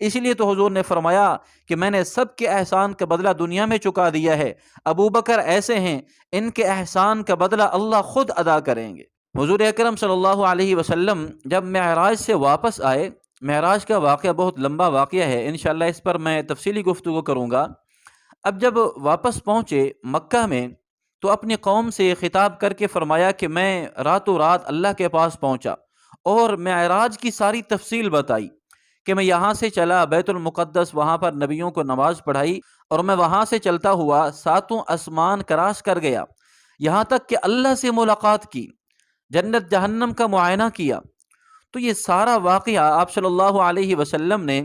اس لیے تو حضور نے فرمایا کہ میں نے سب کے احسان کا بدلہ دنیا میں چکا دیا ہے، ابو بکر ایسے ہیں ان کے احسان کا بدلہ اللہ خود ادا کریں گے۔ حضور اکرم صلی اللہ علیہ وسلم جب معراج سے واپس آئے، معراج کا واقعہ بہت لمبا واقعہ ہے، انشاءاللہ اس پر میں تفصیلی گفتگو کروں گا۔ اب جب واپس پہنچے مکہ میں تو اپنی قوم سے خطاب کر کے فرمایا کہ میں راتوں رات اللہ کے پاس پہنچا اور معراج کی ساری تفصیل بتائی کہ میں یہاں سے چلا بیت المقدس، وہاں پر نبیوں کو نماز پڑھائی، اور میں وہاں سے چلتا ہوا ساتوں آسمان کراس کر گیا، یہاں تک کہ اللہ سے ملاقات کی، جنت جہنم کا معائنہ کیا۔ تو یہ سارا واقعہ آپ صلی اللہ علیہ وسلم نے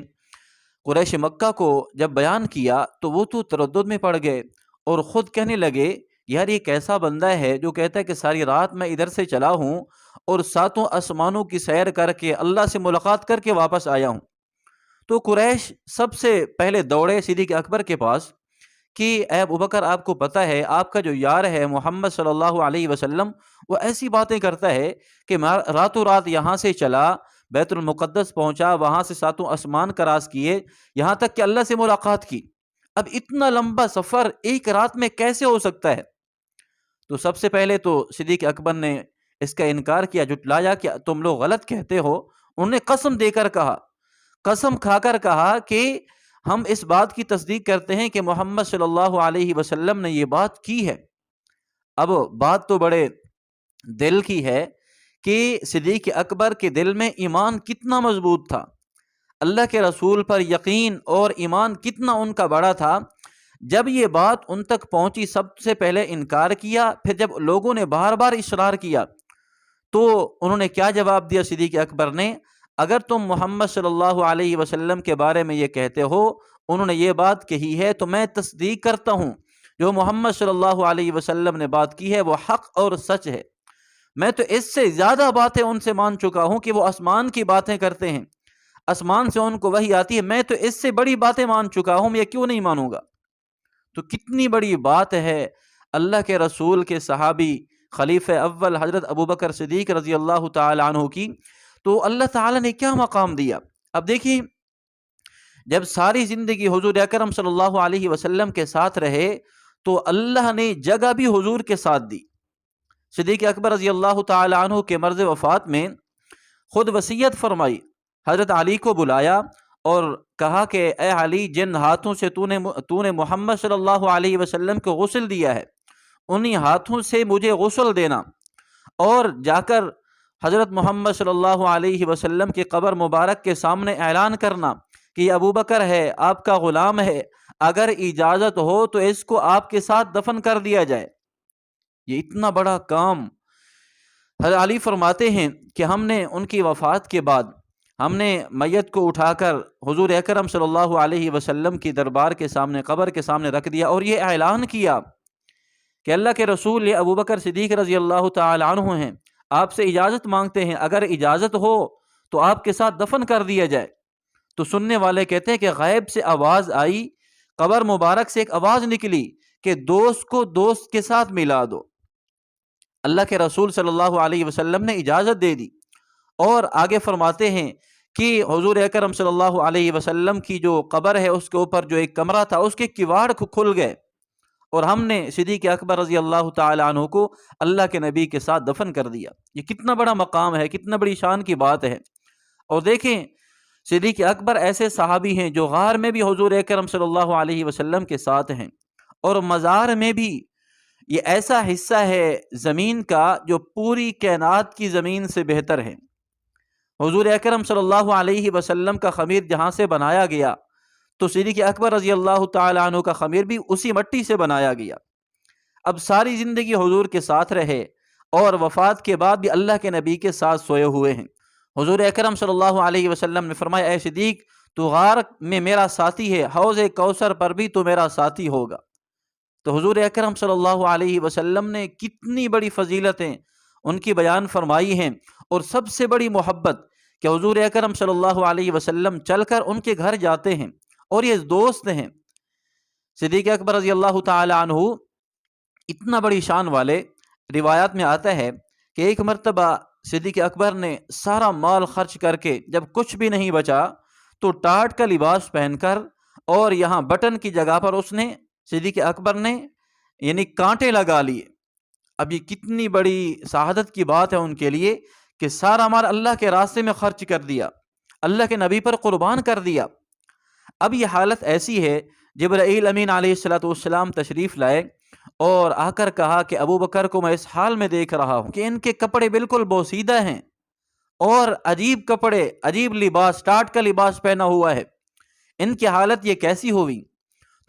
قریش مکہ کو جب بیان کیا تو وہ تو تردد میں پڑ گئے اور خود کہنے لگے یار یہ کیسا بندہ ہے جو کہتا ہے کہ ساری رات میں ادھر سے چلا ہوں اور ساتوں آسمانوں کی سیر کر کے اللہ سے ملاقات کر کے واپس آیا ہوں۔ تو قریش سب سے پہلے دوڑے صدیق اکبر کے پاس کہ اے ابوبکر، آپ کو پتہ ہے آپ کا جو یار ہے محمد صلی اللہ علیہ وسلم، وہ ایسی باتیں کرتا ہے کہ راتوں رات یہاں سے چلا، بیت المقدس پہنچا، وہاں سے ساتوں آسمان کراس کیے، یہاں تک کہ اللہ سے ملاقات کی۔ اب اتنا لمبا سفر ایک رات میں کیسے ہو سکتا ہے؟ تو سب سے پہلے تو صدیق اکبر نے اس کا انکار کیا، جھٹلایا کہ تم لوگ غلط کہتے ہو۔ انہوں نے قسم دے کر کہا، قسم کھا کر کہا کہ ہم اس بات کی تصدیق کرتے ہیں کہ محمد صلی اللہ علیہ وسلم نے یہ بات کی ہے۔ اب بات تو بڑے دل کی ہے کہ صدیق اکبر کے دل میں ایمان کتنا مضبوط تھا، اللہ کے رسول پر یقین اور ایمان کتنا ان کا بڑا تھا۔ جب یہ بات ان تک پہنچی سب سے پہلے انکار کیا، پھر جب لوگوں نے بار بار اصرار کیا تو انہوں نے کیا جواب دیا صدیق اکبر نے؟ اگر تم محمد صلی اللہ علیہ وسلم کے بارے میں یہ کہتے ہو انہوں نے یہ بات کہی ہے تو میں تصدیق کرتا ہوں، جو محمد صلی اللہ علیہ وسلم نے بات کی ہے وہ حق اور سچ ہے۔ میں تو اس سے زیادہ باتیں ان سے مان چکا ہوں کہ وہ آسمان کی باتیں کرتے ہیں، آسمان سے ان کو وحی آتی ہے، میں تو اس سے بڑی باتیں مان چکا ہوں، میں کیوں نہیں مانوں گا؟ تو کتنی بڑی بات ہے اللہ کے رسول کے صحابی خلیفہ اول حضرت ابوبکر صدیق رضی اللہ تعالی عنہ کی، تو اللہ تعالی نے کیا مقام دیا۔ اب دیکھیں، جب ساری زندگی حضور اکرم صلی اللہ علیہ وسلم کے ساتھ رہے تو اللہ نے جگہ بھی حضور کے ساتھ دی۔ صدیق اکبر رضی اللہ تعالی عنہ کے مرض وفات میں خود وصیت فرمائی، حضرت علی کو بلایا اور کہا کہ اے علی، جن ہاتھوں سے تو نے محمد صلی اللہ علیہ وسلم کو غسل دیا ہے انہی ہاتھوں سے مجھے غسل دینا، اور جا کر حضرت محمد صلی اللہ علیہ وسلم کی قبر مبارک کے سامنے اعلان کرنا کہ یہ ابوبکر ہے، آپ کا غلام ہے، اگر اجازت ہو تو اس کو آپ کے ساتھ دفن کر دیا جائے۔ یہ اتنا بڑا کام حضرت علی فرماتے ہیں کہ ہم نے ان کی وفات کے بعد ہم نے میت کو اٹھا کر حضور اکرم صلی اللہ علیہ وسلم کی دربار کے سامنے، قبر کے سامنے رکھ دیا اور یہ اعلان کیا کہ اللہ کے رسول یہ ابوبکر صدیق رضی اللہ تعالی عنہ ہیں، آپ سے اجازت مانگتے ہیں، اگر اجازت ہو تو آپ کے ساتھ دفن کر دیا جائے۔ تو سننے والے کہتے ہیں کہ غیب سے آواز آئی، قبر مبارک سے ایک آواز نکلی کہ دوست کو دوست کے ساتھ ملا دو۔ اللہ کے رسول صلی اللہ علیہ وسلم نے اجازت دے دی، اور آگے فرماتے ہیں کہ حضور اکرم صلی اللہ علیہ وسلم کی جو قبر ہے اس کے اوپر جو ایک کمرہ تھا اس کے کواڑ کھل گئے، اور ہم نے صدیق اکبر رضی اللہ تعالی عنہ کو اللہ کے نبی کے ساتھ دفن کر دیا۔ یہ کتنا بڑا مقام ہے، کتنا بڑی شان کی بات ہے۔ اور دیکھیں، صدیق اکبر ایسے صحابی ہیں جو غار میں بھی حضور اکرم صلی اللہ علیہ وسلم کے ساتھ ہیں، اور مزار میں بھی یہ ایسا حصہ ہے زمین کا جو پوری کائنات کی زمین سے بہتر ہے۔ حضور اکرم صلی اللہ علیہ وسلم کا خمیر جہاں سے بنایا گیا تو صدیق اکبر رضی اللہ تعالی عنہ کا خمیر بھی اسی مٹی سے بنایا گیا۔ اب ساری زندگی حضور کے ساتھ رہے اور وفات کے بعد بھی اللہ کے نبی کے ساتھ سوئے ہوئے ہیں۔ حضور اکرم صلی اللہ علیہ وسلم نے فرمایا، اے صدیق، تو غار میں میرا ساتھی ہے، حوض کوثر پر بھی تو میرا ساتھی ہوگا۔ تو حضور اکرم صلی اللہ علیہ وسلم نے کتنی بڑی فضیلتیں ان کی بیان فرمائی ہیں، اور سب سے بڑی محبت کہ حضور اکرم صلی اللہ علیہ وسلم چل کر ان کے گھر جاتے ہیں، اور یہ دوست ہیں۔ صدیق اکبر رضی اللہ تعالی عنہ اتنا بڑی شان والے، روایات میں آتا ہے کہ ایک مرتبہ صدیق اکبر نے سارا مال خرچ کر کے جب کچھ بھی نہیں بچا تو ٹاٹ کا لباس پہن کر اور یہاں بٹن کی جگہ پر اس نے صدیق اکبر نے یعنی کانٹے لگا لیے۔ اب یہ کتنی بڑی سعادت کی بات ہے ان کے لیے کہ سارا مال اللہ کے راستے میں خرچ کر دیا، اللہ کے نبی پر قربان کر دیا۔ اب یہ حالت ایسی ہے، جبرائیل امین علیہ الصلوۃ والسلام تشریف لائے اور آ کر کہا کہ ابو بکر کو میں اس حال میں دیکھ رہا ہوں کہ ان کے کپڑے بالکل بوسیدہ ہیں اور عجیب کپڑے، عجیب لباس، ٹاٹ کا لباس پہنا ہوا ہے، ان کی حالت یہ کیسی ہوئی؟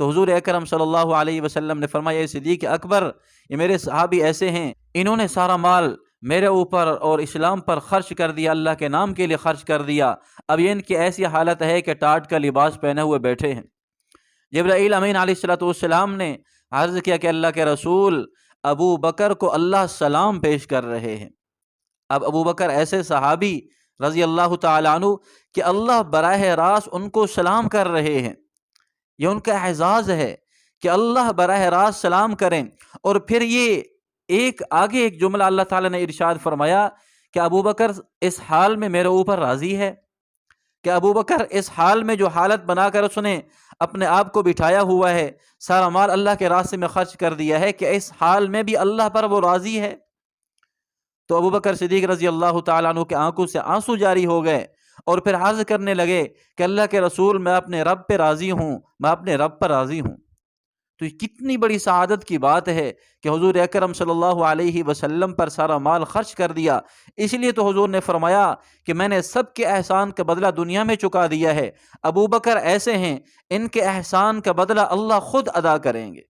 تو حضور اکرم صلی اللہ علیہ وسلم نے فرمایا، اے صدیق اکبر، یہ میرے صحابی ایسے ہیں، انہوں نے سارا مال میرے اوپر اور اسلام پر خرچ کر دیا، اللہ کے نام کے لیے خرچ کر دیا، اب یہ ان کی ایسی حالت ہے کہ ٹاٹ کا لباس پہنے ہوئے بیٹھے ہیں۔ جبرائیل امین علیہ الصلوۃ والسلام نے عرض کیا کہ اللہ کے رسول، ابو بکر کو اللہ سلام پیش کر رہے ہیں۔ اب ابو بکر ایسے صحابی رضی اللہ تعالیٰ عنہ کہ اللہ براہ راست ان کو سلام کر رہے ہیں، یہ ان کا اعزاز ہے کہ اللہ براہ راست سلام کریں۔ اور پھر یہ آگے ایک جملہ اللہ تعالیٰ نے ارشاد فرمایا کہ ابو بکر اس حال میں میرے اوپر راضی ہے، کہ ابو بکر اس حال میں جو حالت بنا کر اس نے اپنے آپ کو بٹھایا ہوا ہے، سارا مال اللہ کے راستے میں خرچ کر دیا ہے، کہ اس حال میں بھی اللہ پر وہ راضی ہے۔ تو ابو بکر صدیق رضی اللہ تعالیٰ عنہ کے آنکھوں سے آنسو جاری ہو گئے اور پھر عرض کرنے لگے کہ اللہ کے رسول، میں اپنے رب پہ راضی ہوں، میں اپنے رب پر راضی ہوں۔ تو یہ کتنی بڑی سعادت کی بات ہے کہ حضور اکرم صلی اللہ علیہ وسلم پر سارا مال خرچ کر دیا۔ اس لیے تو حضور نے فرمایا کہ میں نے سب کے احسان کا بدلہ دنیا میں چکا دیا ہے، ابو بکر ایسے ہیں، ان کے احسان کا بدلہ اللہ خود ادا کریں گے۔